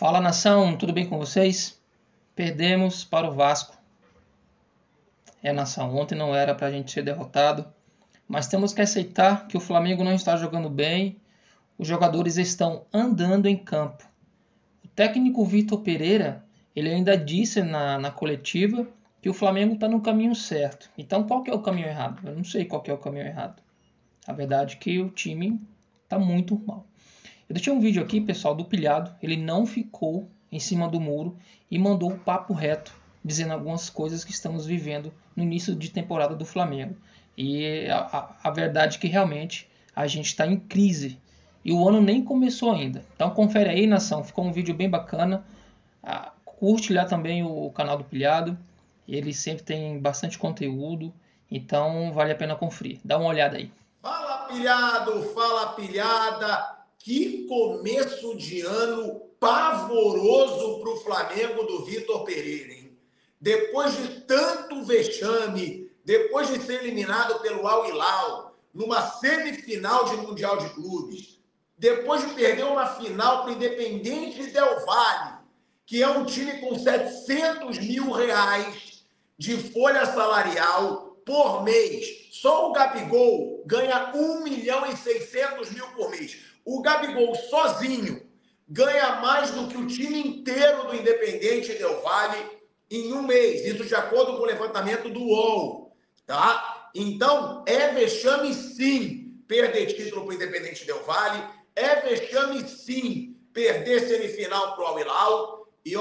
Fala, nação, tudo bem com vocês? Perdemos para o Vasco. Nação, ontem não era para a gente ser derrotado, mas temos que aceitar que o Flamengo não está jogando bem, os jogadores estão andando em campo. O técnico Vitor Pereira, ele ainda disse na coletiva que o Flamengo está no caminho certo. Então, qual que é o caminho errado? Eu não sei qual que é o caminho errado. A verdade é que o time está muito mal. Eu deixei um vídeo aqui, pessoal, do Pilhado. Ele não ficou em cima do muro e mandou o papo reto, dizendo algumas coisas que estamos vivendo no início de temporada do Flamengo. E a verdade é que realmente a gente está em crise. E o ano nem começou ainda. Então confere aí, nação. Ficou um vídeo bem bacana. Curte lá também o canal do Pilhado. Ele sempre tem bastante conteúdo. Então vale a pena conferir. Dá uma olhada aí. Fala, pilhado! Fala, pilhada! Que começo de ano pavoroso para o Flamengo do Vitor Pereira, hein? Depois de tanto vexame, depois de ser eliminado pelo Al Hilal numa semifinal de Mundial de Clubes, depois de perder uma final para o Independiente Del Valle, que é um time com R$700 mil de folha salarial por mês. Só o Gabigol ganha 1.600.000 por mês. O Gabigol sozinho ganha mais do que o time inteiro do Independiente Del Valle em um mês. Isso de acordo com o levantamento do UOL. Tá? Então, é vexame sim perder título para o Independiente Del Valle. É vexame sim perder semifinal para o Al Hilal. E,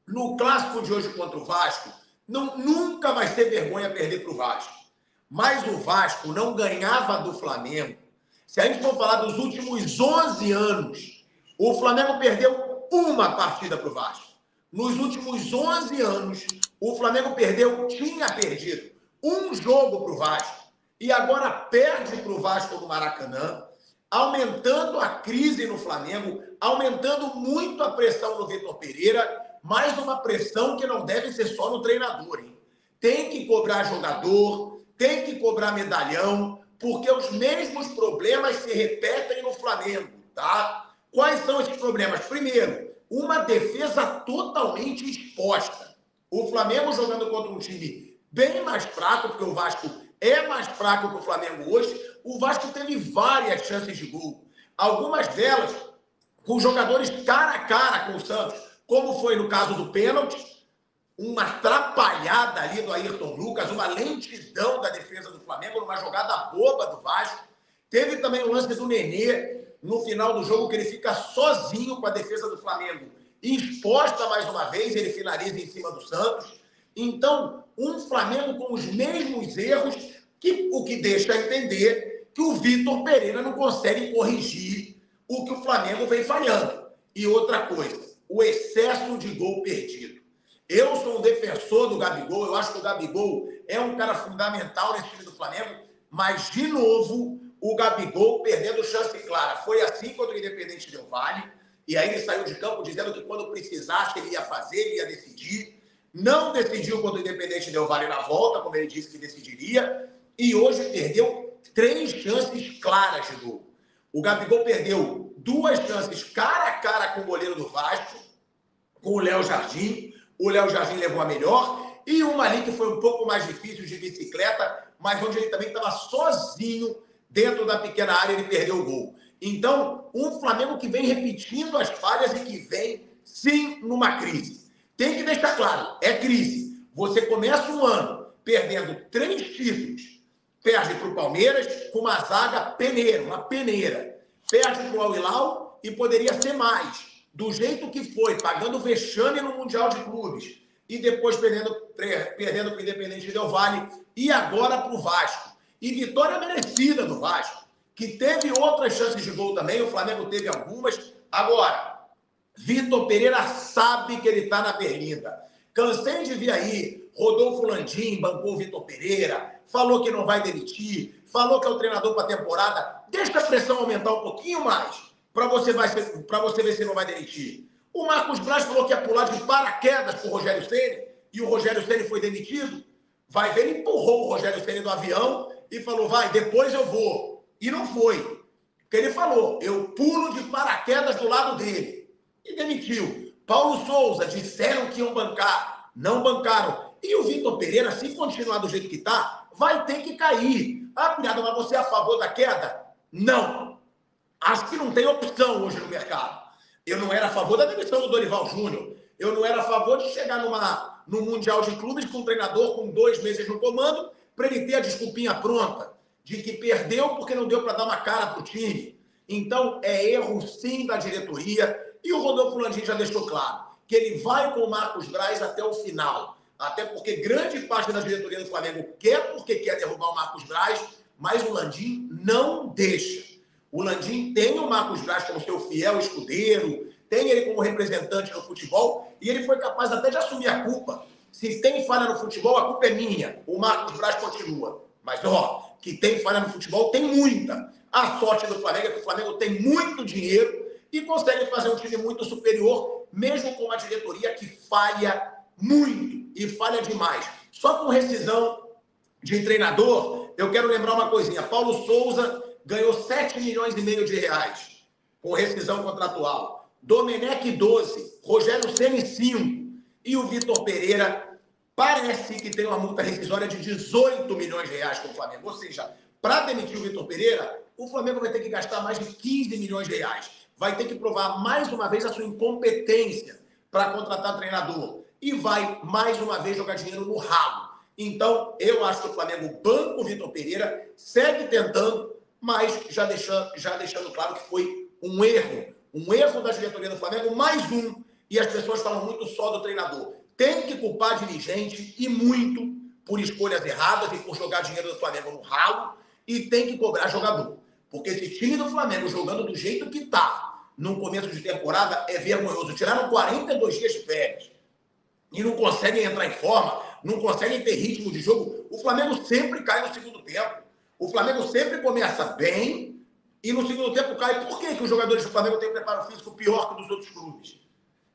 no clássico de hoje contra o Vasco, nunca vai ser vergonha perder para o Vasco. Mas o Vasco não ganhava do Flamengo. Se a gente for falar dos últimos 11 anos, o Flamengo perdeu uma partida para o Vasco. Nos últimos 11 anos, o Flamengo tinha perdido um jogo para o Vasco. E agora perde para o Vasco no Maracanã, aumentando a crise no Flamengo, aumentando muito a pressão no Vitor Pereira, mais uma pressão que não deve ser só no treinador, hein? Tem que cobrar jogador, tem que cobrar medalhão, porque os mesmos problemas se repetem no Flamengo, tá? Quais são esses problemas? Primeiro, uma defesa totalmente exposta. O Flamengo jogando contra um time bem mais fraco, porque o Vasco é mais fraco que o Flamengo hoje. O Vasco teve várias chances de gol. Algumas delas com jogadores cara a cara com o Santos, como foi no caso do pênalti, uma atrapalhada ali do Ayrton Lucas, uma lentidão da defesa do Flamengo, numa jogada boba do Vasco. Teve também o lance do Nenê, no final do jogo, que ele fica sozinho com a defesa do Flamengo, exposta mais uma vez, ele finaliza em cima do Santos. Então, um Flamengo com os mesmos erros, o que deixa a entender que o Vitor Pereira não consegue corrigir o que o Flamengo vem falhando. E outra coisa, o excesso de gol perdido. Eu sou um defensor do Gabigol, eu acho que o Gabigol é um cara fundamental nesse time do Flamengo, mas, de novo, o Gabigol perdendo chance clara. Foi assim contra o Independiente Del Valle, e aí ele saiu de campo dizendo que quando precisasse ele ia fazer, ele ia decidir. Não decidiu contra o Independiente Del Valle na volta, como ele disse que decidiria, e hoje perdeu 3 chances claras de gol. O Gabigol perdeu 2 chances cara a cara com o goleiro do Vasco, com o Léo Jardim. O Léo Jardim levou a melhor, e uma ali que foi um pouco mais difícil de bicicleta, mas onde ele também estava sozinho dentro da pequena área, ele perdeu o gol. Então, um Flamengo que vem repetindo as falhas e que vem, sim, numa crise. Tem que deixar claro, é crise. Você começa um ano perdendo 3 títulos, perde para o Palmeiras com uma zaga peneira, uma peneira. Perde para o Al Hilal e poderia ser mais. Do jeito que foi, pagando vexame no Mundial de Clubes e depois perdendo para o Independiente Del Valle e agora para o Vasco. E vitória merecida do Vasco, que teve outras chances de gol também, o Flamengo teve algumas. Agora, Vitor Pereira sabe que ele está na berlinda. Cansei de vir aí, Rodolfo Landim bancou o Vitor Pereira, falou que não vai demitir, falou que é o treinador para a temporada. Deixa a pressão aumentar um pouquinho mais, para você ver se não vai demitir. O Marcos Braz falou que ia pular de paraquedas para o Rogério Ceni, e o Rogério Ceni foi demitido. Vai ver, ele empurrou o Rogério Ceni do avião e falou, vai, depois eu vou. E não foi. Porque ele falou, eu pulo de paraquedas do lado dele. e demitiu. Paulo Souza, disseram que iam bancar, não bancaram. E o Vitor Pereira, se continuar do jeito que está, vai ter que cair. Ah, Pilhada, mas você é a favor da queda? Não. Acho que não tem opção hoje no mercado. Eu não era a favor da demissão do Dorival Júnior. Eu não era a favor de chegar no Mundial de Clubes com um treinador com 2 meses no comando para ele ter a desculpinha pronta de que perdeu porque não deu para dar uma cara para o time. Então, é erro sim da diretoria. E o Rodolfo Landim já deixou claro que ele vai com o Marcos Braz até o final. Até porque grande parte da diretoria do Flamengo quer porque quer derrubar o Marcos Braz, mas o Landim não deixa. O Landim tem o Marcos Braz como seu fiel escudeiro, tem ele como representante no futebol e ele foi capaz até de assumir a culpa. Se tem falha no futebol, a culpa é minha. O Marcos Braz continua. Mas, que tem falha no futebol, tem muita. A sorte do Flamengo é que o Flamengo tem muito dinheiro e consegue fazer um time muito superior, mesmo com uma diretoria que falha muito e falha demais. Só com rescisão de treinador, eu quero lembrar uma coisinha. Paulo Souza ganhou 7 milhões e meio de reais com rescisão contratual. Domenech 12, Rogério Ceni 5 e o Vitor Pereira parece que tem uma multa rescisória de 18 milhões de reais com o Flamengo. Ou seja, para demitir o Vitor Pereira, o Flamengo vai ter que gastar mais de 15 milhões de reais. Vai ter que provar mais uma vez a sua incompetência para contratar treinador. E vai, mais uma vez, jogar dinheiro no ralo. Então, eu acho que o Flamengo banca o Vitor Pereira, segue tentando, mas já deixando claro que foi um erro da diretoria do Flamengo, mais um, e as pessoas falam muito só do treinador. Tem que culpar dirigente, e muito, por escolhas erradas e por jogar dinheiro do Flamengo no ralo, e tem que cobrar jogador. Porque esse time do Flamengo jogando do jeito que está, no começo de temporada, é vergonhoso. Tiraram 42 dias de férias e não conseguem entrar em forma, não conseguem ter ritmo de jogo. O Flamengo sempre cai no segundo tempo. O Flamengo sempre começa bem e no segundo tempo cai. Por que os jogadores do Flamengo têm um preparo físico pior que dos outros clubes?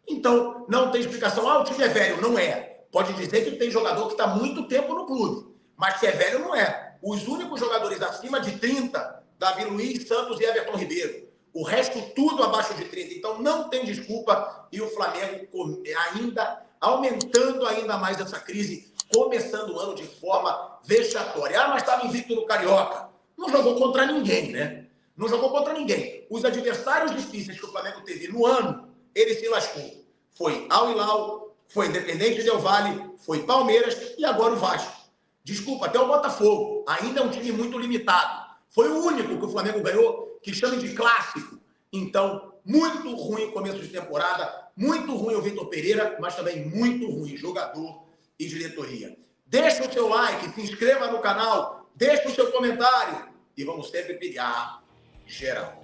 Então, não tem explicação. O time é velho. Não é. Pode dizer que tem jogador que está muito tempo no clube, mas que é velho não é. Os únicos jogadores acima de 30, Davi Luiz, Santos e Everton Ribeiro. O resto tudo abaixo de 30. Então, não tem desculpa. E o Flamengo ainda aumentando ainda mais essa crise, começando o ano de forma vexatória. Ah, mas estava invicto no Carioca. Não jogou contra ninguém, né? Não jogou contra ninguém. Os adversários difíceis que o Flamengo teve no ano, ele se lascou. Foi Al Hilal, foi Independente Del Valle, foi Palmeiras e agora o Vasco. Desculpa, até o Botafogo. Ainda é um time muito limitado. Foi o único que o Flamengo ganhou que chama de clássico. Então, muito ruim o começo de temporada, muito ruim o Vitor Pereira, mas também muito ruim jogador e diretoria. Deixa o seu like, se inscreva no canal, deixa o seu comentário e vamos sempre pilhar geral.